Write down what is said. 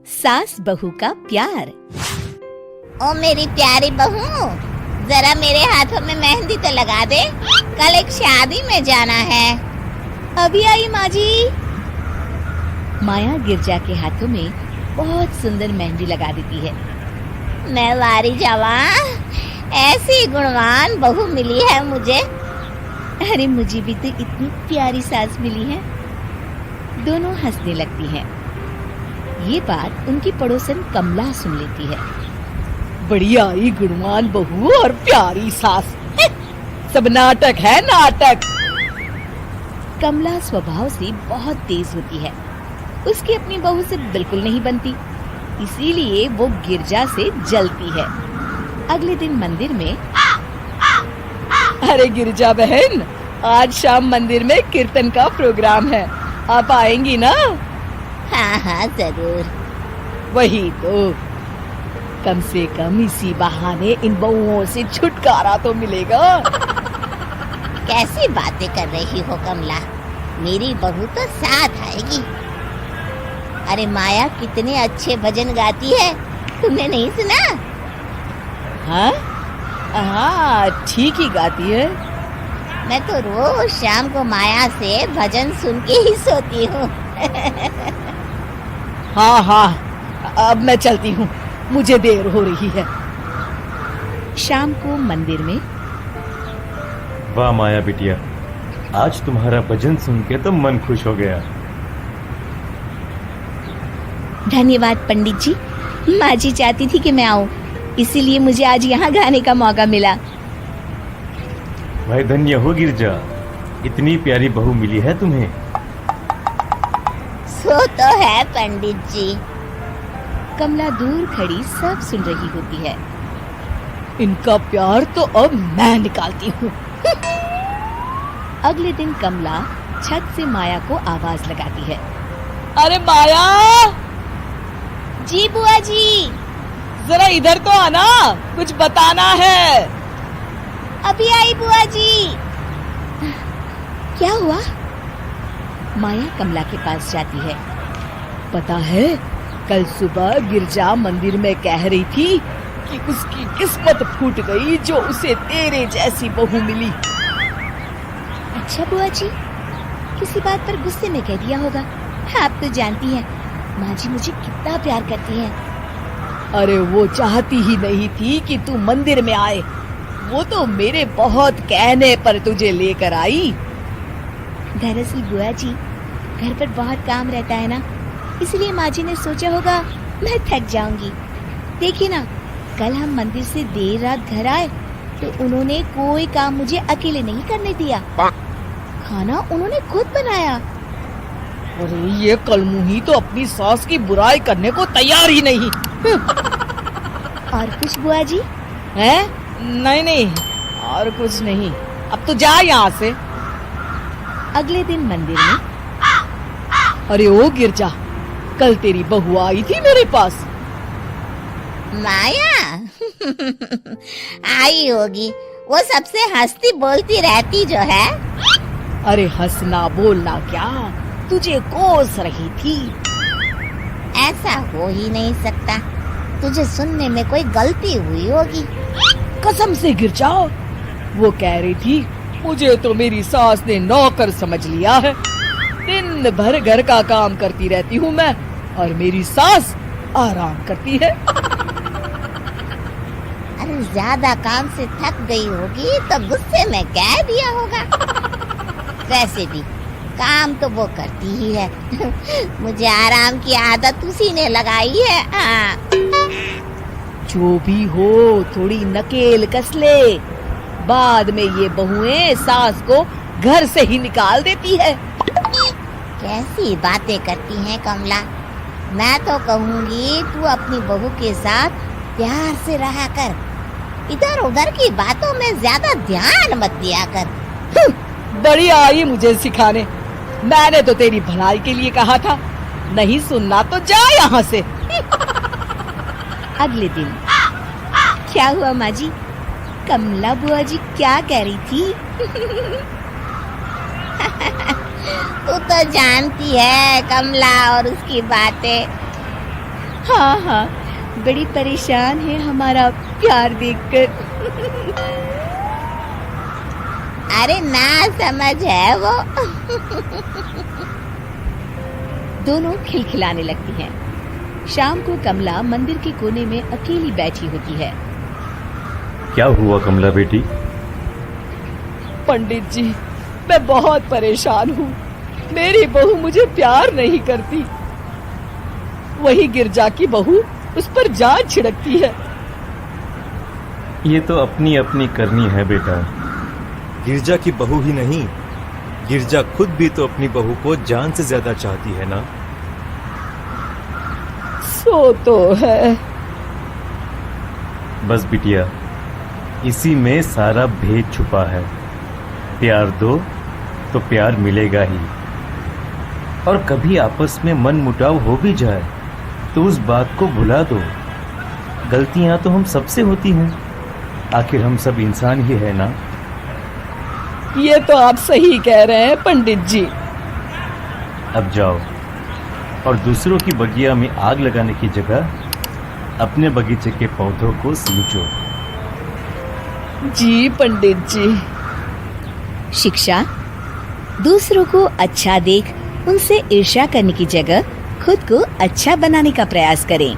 सास बहू का प्यार। ओ मेरी प्यारी बहू, जरा मेरे हाथों में मेहंदी तो लगा दे, कल एक शादी में जाना है। अभी आई माँ जी। माया गिरजा के हाथों में बहुत सुंदर मेहंदी लगा देती है। मैं वारी जावा, ऐसी गुणवान बहू मिली है मुझे। अरे मुझे भी तो इतनी प्यारी सास मिली है। दोनों हंसने लगती हैं। ये बात उनकी पड़ोसन कमला सुन लेती है। बढ़िया ही गुणवान बहू और प्यारी सास, सब नाटक है नाटक। कमला स्वभाव से बहुत तेज होती है, उसकी अपनी बहू से बिल्कुल नहीं बनती, इसीलिए वो गिरजा से जलती है। अगले दिन मंदिर में, अरे गिरजा बहन, आज शाम मंदिर में कीर्तन का प्रोग्राम है, आप आएंगी ना? हाँ हाँ जरूर। वही तो, कम से कम इसी बहाने इन बहुओं से छुटकारा तो मिलेगा। कैसी बातें कर रही हो कमला, मेरी बहू तो साथ आएगी। अरे माया कितने अच्छे भजन गाती है, तुमने नहीं सुना? हाँ हाँ, ठीक ही गाती है। मैं तो रोज शाम को माया से भजन सुन के ही सोती हूँ। हाँ हाँ, अब मैं चलती हूँ, मुझे देर हो रही है। शाम को मंदिर में, वाह माया बिटिया, आज तुम्हारा भजन सुन के तो मन खुश हो गया। धन्यवाद पंडित जी, माँ जी चाहती थी कि मैं आऊँ, इसीलिए मुझे आज यहाँ गाने का मौका मिला। भाई धन्य हो गिरजा, इतनी प्यारी बहू मिली है तुम्हें। सो तो है पंडित जी। कमला दूर खड़ी सब सुन रही होती है। इनका प्यार तो अब मैं निकालती हूँ। अगले दिन कमला छत से माया को आवाज लगाती है। अरे माया! जी बुआ जी। जरा इधर तो आना, कुछ बताना है। अभी आई बुआ जी। क्या हुआ? माया कमला के पास जाती है। पता है, कल सुबह गिरजा मंदिर में कह रही थी कि उसकी किस्मत फूट गई जो उसे तेरे जैसी बहू मिली। अच्छा बुआ जी, किसी बात पर गुस्से में कह दिया होगा। आप तो जानती हैं, माँ जी मुझे कितना प्यार करती हैं। अरे वो चाहती ही नहीं थी कि तू मंदिर में आए, वो तो मेरे बहुत कहने पर तुझे लेकर आई। दरअसल बुआ जी, घर पर बहुत काम रहता है ना, इसलिए माँ जी ने सोचा होगा मैं थक जाऊंगी। देखिए ना, कल हम मंदिर से देर रात घर आए तो उन्होंने कोई काम मुझे अकेले नहीं करने दिया, खाना उन्होंने खुद बनाया। अरे ये कलमुही तो अपनी सास की बुराई करने को तैयार ही नहीं। और कुछ बुआ जी? है? नहीं नहीं, और कुछ नहीं, अब तो जा यहाँ से। अगले दिन मंदिर में, अरे ओ गिरजा, कल तेरी बहू आई थी मेरे पास। माया आई होगी, वो सबसे हंसती बोलती रहती जो है। अरे हंसना बोलना क्या, तुझे कोस रही थी। ऐसा हो ही नहीं सकता, तुझे सुनने में कोई गलती हुई होगी। कसम से गिरजा, वो कह रही थी मुझे तो मेरी सास ने नौकर समझ लिया है, दिन भर घर का काम करती रहती हूँ मैं और मेरी सास आराम करती है। अरे ज्यादा काम से थक गई होगी तो गुस्से में कह दिया होगा। वैसे भी काम तो वो करती ही है। मुझे आराम की आदत उसी ने लगाई है। हाँ। जो भी हो, थोड़ी नकेल कस ले, बाद में ये बहुएं सास को घर से ही निकाल देती है। कैसी बातें करती हैं कमला, मैं तो कहूँगी तू अपनी बहू के साथ प्यार से रहा कर, इधर उधर की बातों में ज्यादा ध्यान मत दिया कर। बड़ी आई मुझे सिखाने, मैंने तो तेरी भलाई के लिए कहा था, नहीं सुनना तो जा यहाँ से। अगले दिन, क्या हुआ माँ जी? कमला बुआ जी क्या कह रही थी? तू तो जानती है कमला और उसकी बातें। हाँ हाँ, बड़ी परेशान है हमारा प्यार देखकर। अरे ना समझ है वो। दोनों खिलखिलाने लगती हैं। शाम को कमला मंदिर के कोने में अकेली बैठी होती है। क्या हुआ कमला बेटी? पंडित जी, मैं बहुत परेशान हूँ। मेरी बहू मुझे प्यार नहीं करती। वही गिरजा की बहू उस पर जान छिड़कती है। ये तो अपनी अपनी करनी है बेटा। गिरजा की बहू ही नहीं, गिरजा खुद भी तो अपनी बहू को जान से ज्यादा चाहती है ना। सो तो है। बस बिटिया, इसी में सारा भेद छुपा है। प्यार दो तो प्यार मिलेगा ही। और कभी आपस में मन मुटाव हो भी जाए तो उस बात को भुला दो। गलतियां तो हम सबसे होती हैं, आखिर हम सब इंसान ही है ना। ये तो आप सही कह रहे हैं पंडित जी। अब जाओ और दूसरों की बगिया में आग लगाने की जगह अपने बगीचे के पौधों को सींचो। जी पंडित जी। शिक्षा: दूसरों को अच्छा देख उनसे ईर्ष्या करने की जगह खुद को अच्छा बनाने का प्रयास करें।